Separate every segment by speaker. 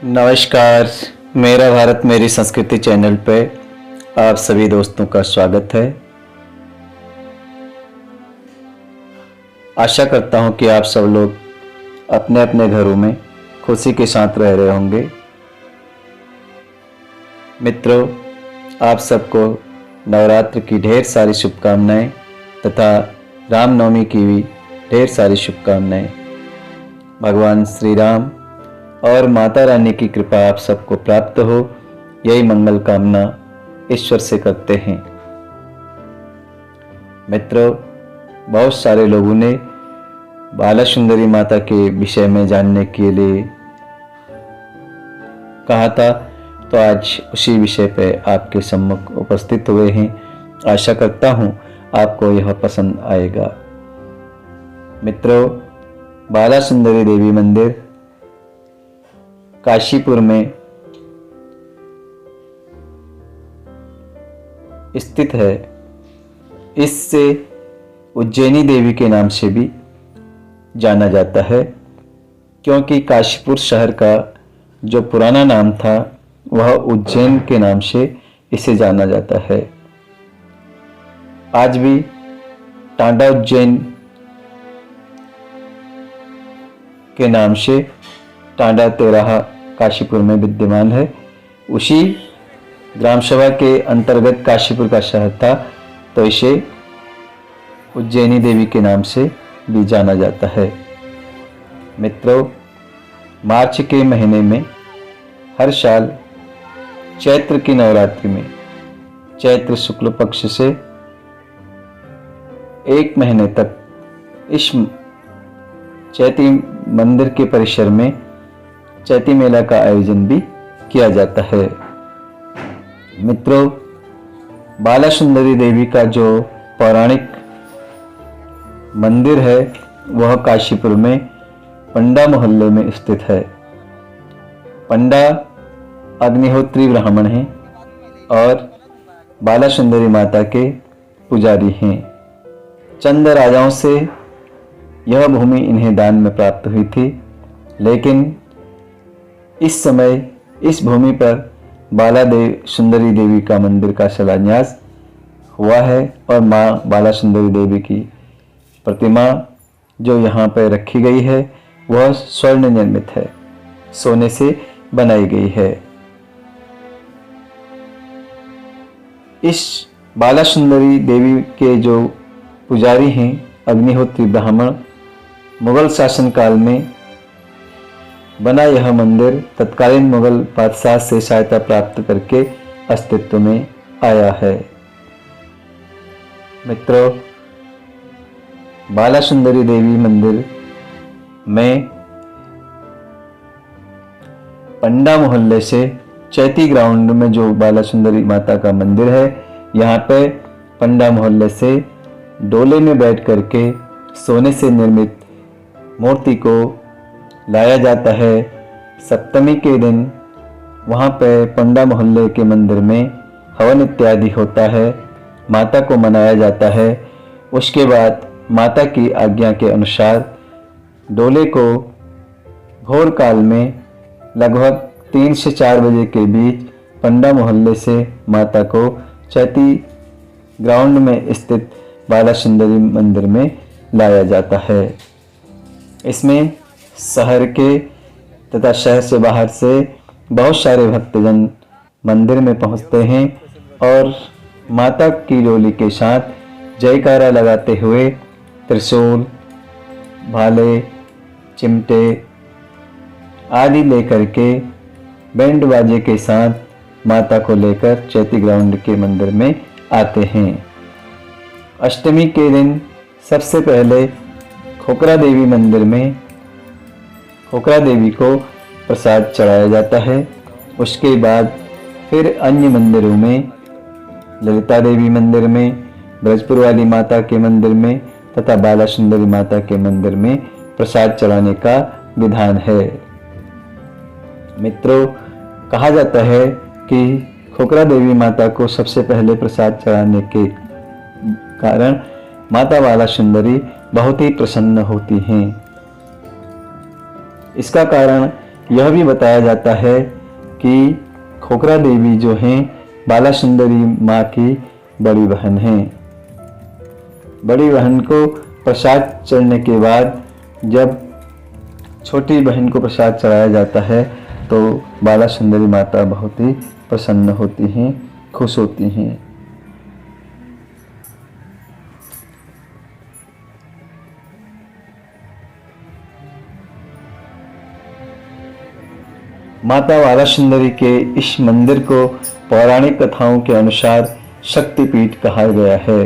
Speaker 1: नमस्कार। मेरा भारत मेरी संस्कृति चैनल पे आप सभी दोस्तों का स्वागत है। आशा करता हूँ कि आप सब लोग अपने अपने घरों में खुशी के साथ रह रहे होंगे। मित्रों, आप सबको नवरात्र की ढेर सारी शुभकामनाएं तथा रामनवमी की भी ढेर सारी शुभकामनाएं। भगवान श्री राम और माता रानी की कृपा आप सबको प्राप्त हो, यही मंगल कामना ईश्वर से करते हैं। मित्रों, बहुत सारे लोगों ने बाला सुंदरी माता के विषय में जानने के लिए कहा था, तो आज उसी विषय पर आपके सम्मुख उपस्थित हुए हैं। आशा करता हूँ आपको यह पसंद आएगा। मित्रों, बाला सुंदरी देवी मंदिर काशीपुर में स्थित है। इससे उज्जैनी देवी के नाम से भी जाना जाता है, क्योंकि काशीपुर शहर का जो पुराना नाम था वह उज्जैन के नाम से इसे जाना जाता है। आज भी टांडा उज्जैन के नाम से टांडा तेराहा काशीपुर में विद्यमान है। उसी ग्राम सभा के अंतर्गत काशीपुर का शहर था, तो इसे उज्जैनी देवी के नाम से भी जाना जाता है। मित्रों, मार्च के महीने में हर साल चैत्र की नवरात्रि में चैत्र शुक्ल पक्ष से एक महीने तक इस चैती मंदिर के परिसर में चैती मेला का आयोजन भी किया जाता है। मित्रों, बाला सुंदरी देवी का जो पौराणिक मंदिर है वह काशीपुर में पंडा मोहल्ले में स्थित है। पंडा अग्निहोत्री ब्राह्मण हैं और बाला सुंदरी माता के पुजारी हैं। चंद राजाओं से यह भूमि इन्हें दान में प्राप्त हुई थी, लेकिन इस समय इस भूमि पर बाला सुंदरी देवी का मंदिर का शिलान्यास हुआ है और माँ बाला सुंदरी देवी की प्रतिमा जो यहाँ पर रखी गई है वह स्वर्ण निर्मित है, सोने से बनाई गई है। इस बाला सुंदरी देवी के जो पुजारी हैं अग्निहोत्री ब्राह्मण, मुगल शासनकाल में बना यह मंदिर तत्कालीन मुगल बादशाह से सहायता प्राप्त करके अस्तित्व में आया है। मित्रों, बाला सुंदरी देवी मंदिर में पंडा मोहल्ले से चैती ग्राउंड में जो बाला सुंदरी माता का मंदिर है, यहाँ पे पंडा मोहल्ले से डोले में बैठ करके सोने से निर्मित मूर्ति को लाया जाता है। सप्तमी के दिन वहाँ पे पंडा मोहल्ले के मंदिर में हवन इत्यादि होता है, माता को मनाया जाता है। उसके बाद माता की आज्ञा के अनुसार डोले को भोर काल में लगभग 3 से 4 बजे के बीच पंडा मोहल्ले से माता को चैती ग्राउंड में स्थित बाला सुंदरी मंदिर में लाया जाता है। इसमें शहर के तथा शहर से बाहर से बहुत सारे भक्तजन मंदिर में पहुंचते हैं और माता की डोली के साथ जयकारा लगाते हुए त्रिशूल, भाले, चिमटे आदि लेकर के बैंड बाजे के साथ माता को लेकर चैती ग्राउंड के मंदिर में आते हैं। अष्टमी के दिन सबसे पहले खोकरा देवी मंदिर में खोकरा देवी को प्रसाद चढ़ाया जाता है। उसके बाद फिर अन्य मंदिरों में ललिता देवी मंदिर में, ब्रजपुर वाली माता के मंदिर में तथा बाला सुंदरी माता के मंदिर में प्रसाद चढ़ाने का विधान है। मित्रों, कहा जाता है कि खोकरा देवी माता को सबसे पहले प्रसाद चढ़ाने के कारण माता बाला सुंदरी बहुत ही प्रसन्न होती हैं। इसका कारण यह भी बताया जाता है कि खोखरा देवी जो हैं बाला सुंदरी माँ की बड़ी बहन हैं। बड़ी बहन को प्रसाद चढ़ने के बाद जब छोटी बहन को प्रसाद चढ़ाया जाता है तो बाला सुंदरी माता बहुत ही प्रसन्न होती हैं, खुश होती हैं। माता बाला सुंदरी के इस मंदिर को पौराणिक कथाओं के अनुसार शक्तिपीठ कहा गया है।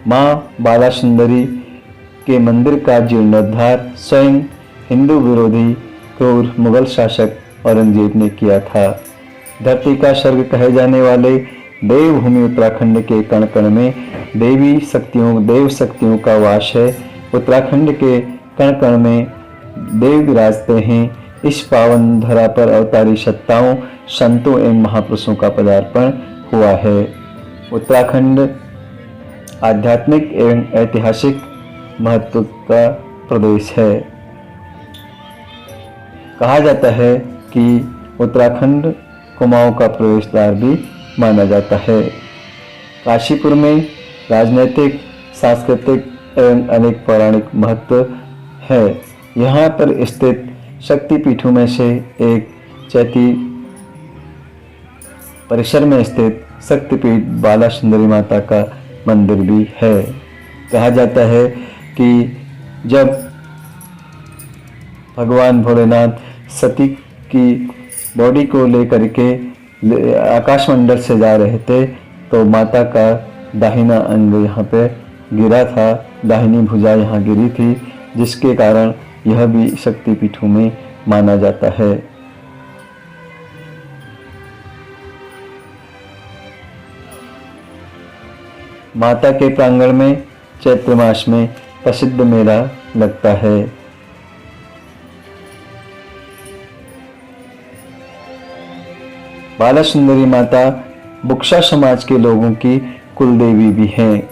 Speaker 1: मां बाला सुंदरी के मंदिर का जीर्णोद्धार स्वयं हिंदू विरोधी क्रूर मुगल शासक औरंगजेब ने किया था। धरती का स्वर्ग कहे जाने वाले देवभूमि उत्तराखंड के कण कण में देव शक्तियों का वास है। उत्तराखंड के कण कण में देव विराजते हैं। इस पावन धरा पर अवतारी सत्ताओं, संतों एवं महापुरुषों का पदार्पण हुआ है। उत्तराखंड आध्यात्मिक एवं ऐतिहासिक महत्व का प्रदेश है। कहा जाता है कि उत्तराखंड कुमाऊं का प्रवेश द्वार भी माना जाता है। काशीपुर में राजनीतिक, सांस्कृतिक एवं अनेक पौराणिक महत्व है। यहाँ पर स्थित शक्तिपीठों में से एक चैती परिसर में स्थित शक्तिपीठ बाला सुंदरी माता का मंदिर भी है। कहा जाता है कि जब भगवान भोलेनाथ सती की बॉडी को लेकर के आकाशमंडल से जा रहे थे तो माता का दाहिना अंग यहाँ पे गिरा था, दाहिनी भुजा यहाँ गिरी थी, जिसके कारण यह भी शक्तिपीठों में माना जाता है। माता के प्रांगण में चैत्र मास में प्रसिद्ध मेला लगता है। बाला सुंदरी माता बुक्शा समाज के लोगों की कुलदेवी भी हैं।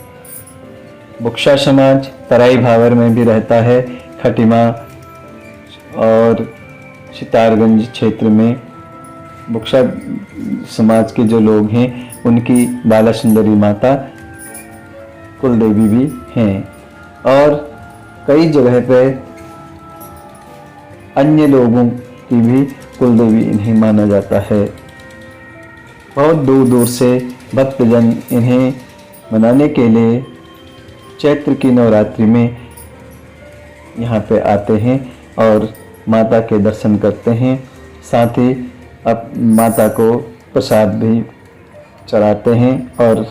Speaker 1: बुक्शा समाज तराई भावर में भी रहता है। खटीमा और सितारगंज क्षेत्र में बुक्शा समाज के जो लोग हैं उनकी बाला सुंदरी माता कुलदेवी भी हैं। और कई जगह पर अन्य लोगों की भी कुलदेवी इन्हें माना जाता है। बहुत दूर दूर से भक्तजन इन्हें मनाने के लिए चैत्र की नवरात्रि में यहाँ पे आते हैं और माता के दर्शन करते हैं। साथ ही अब माता को प्रसाद भी चढ़ाते हैं और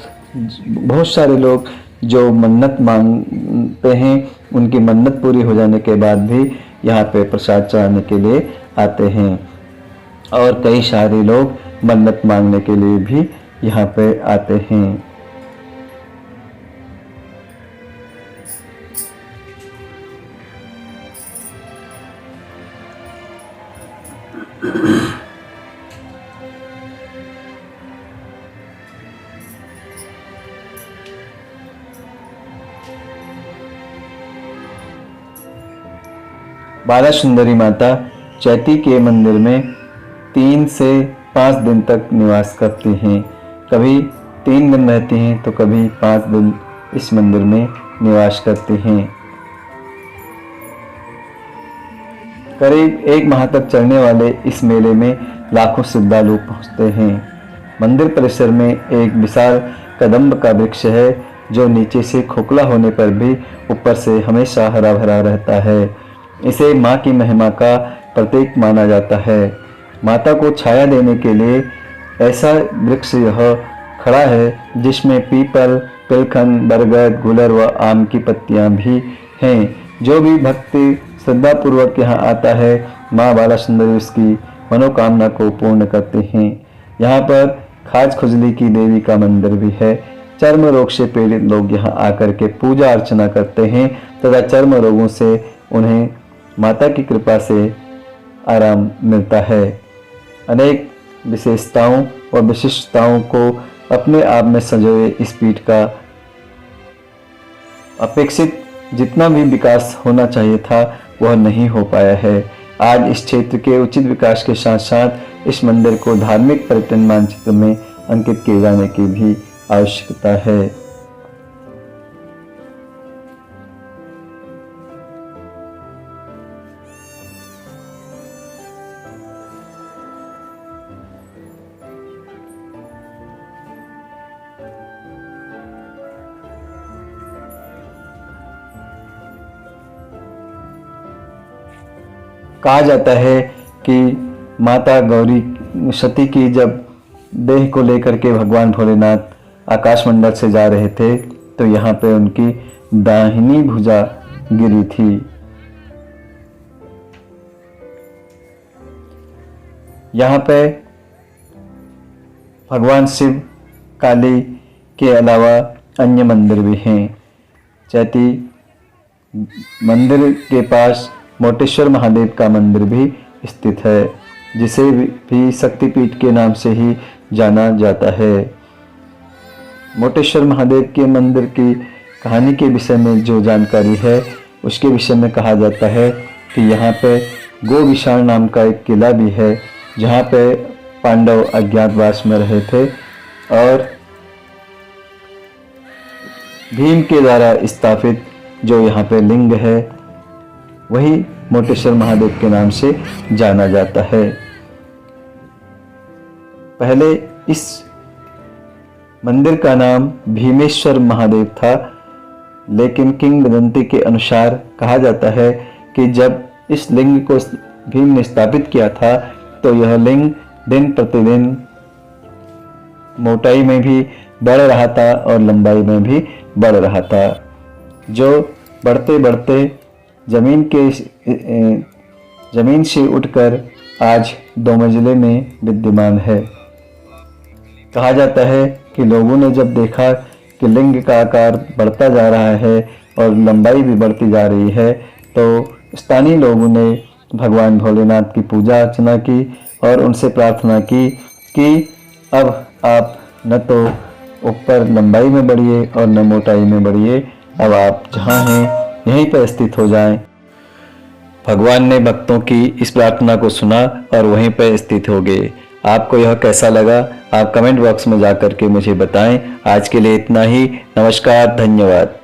Speaker 1: बहुत सारे लोग जो मन्नत मांगते हैं उनकी मन्नत पूरी हो जाने के बाद भी यहाँ पे प्रसाद चढ़ाने के लिए आते हैं। और कई सारे लोग मन्नत मांगने के लिए भी यहाँ पे आते हैं। बाला सुंदरी माता चैती के मंदिर में 3 से 5 दिन तक निवास करती हैं। कभी 3 दिन रहती हैं तो कभी 5 दिन इस मंदिर में निवास करती हैं। करीब 1 माह तक चलने वाले इस मेले में लाखों श्रद्धालु पहुंचते हैं। मंदिर परिसर में एक विशाल कदम्ब का वृक्ष है जो नीचे से खोखला होने पर भी ऊपर से हमेशा हरा भरा रहता है। इसे माँ की महिमा का प्रतीक माना जाता है। माता को छाया देने के लिए ऐसा वृक्ष यह खड़ा है जिसमें पीपल, पिलखन, बरगद, गुलर व आम की पत्तियां भी हैं। जो भी भक्ति श्रद्धापूर्वक यहाँ आता है माँ बाला सुंदरी उसकी मनोकामना को पूर्ण करते हैं। यहाँ पर खाज खुजली की देवी का मंदिर भी है। चर्म रोग से पीड़ित लोग यहाँ आकर के पूजा अर्चना करते हैं तथा चर्म रोगों से उन्हें माता की कृपा से आराम मिलता है। अनेक विशेषताओं और विशिष्टताओं को अपने आप में संजोए इस पीठ का अपेक्षित जितना भी विकास होना चाहिए था वह नहीं हो पाया है। आज इस क्षेत्र के उचित विकास के साथ साथ इस मंदिर को धार्मिक पर्यटन मानचित्र में अंकित किए जाने की भी आवश्यकता है। कहा जाता है कि माता गौरी सती की जब देह को लेकर के भगवान भोलेनाथ आकाशमंडल से जा रहे थे तो यहाँ पे उनकी दाहिनी भुजा गिरी थी। यहाँ पे भगवान शिव, काली के अलावा अन्य मंदिर भी हैं। चैती मंदिर के पास मोटेश्वर महादेव का मंदिर भी स्थित है, जिसे भी शक्तिपीठ के नाम से ही जाना जाता है। मोटेश्वर महादेव के मंदिर की कहानी के विषय में जो जानकारी है उसके विषय में कहा जाता है कि यहाँ पे गोविशाल नाम का एक किला भी है, जहाँ पे पांडव अज्ञातवास में रहे थे और भीम के द्वारा स्थापित जो यहाँ पे लिंग है वही मोटेश्वर महादेव के नाम से जाना जाता है। पहले इस मंदिर का नाम भीमेश्वर महादेव था, लेकिन किंवदंती के अनुसार कहा जाता है कि जब इस लिंग को भीम ने स्थापित किया था तो यह लिंग दिन प्रतिदिन मोटाई में भी बढ़ रहा था और लंबाई में भी बढ़ रहा था, जो बढ़ते बढ़ते जमीन से उठकर आज 2 मंजिले में विद्यमान है। कहा जाता है कि लोगों ने जब देखा कि लिंग का आकार बढ़ता जा रहा है और लंबाई भी बढ़ती जा रही है तो स्थानीय लोगों ने भगवान भोलेनाथ की पूजा अर्चना की और उनसे प्रार्थना की कि अब आप न तो ऊपर लंबाई में बढ़िए और न मोटाई में बढ़िए, अब आप जहाँ हैं यहीं पर स्थित हो जाएं। भगवान ने भक्तों की इस प्रार्थना को सुना और वहीं पर स्थित हो गए। आपको यह कैसा लगा आप कमेंट बॉक्स में जाकर के मुझे बताएं। आज के लिए इतना ही। नमस्कार, धन्यवाद।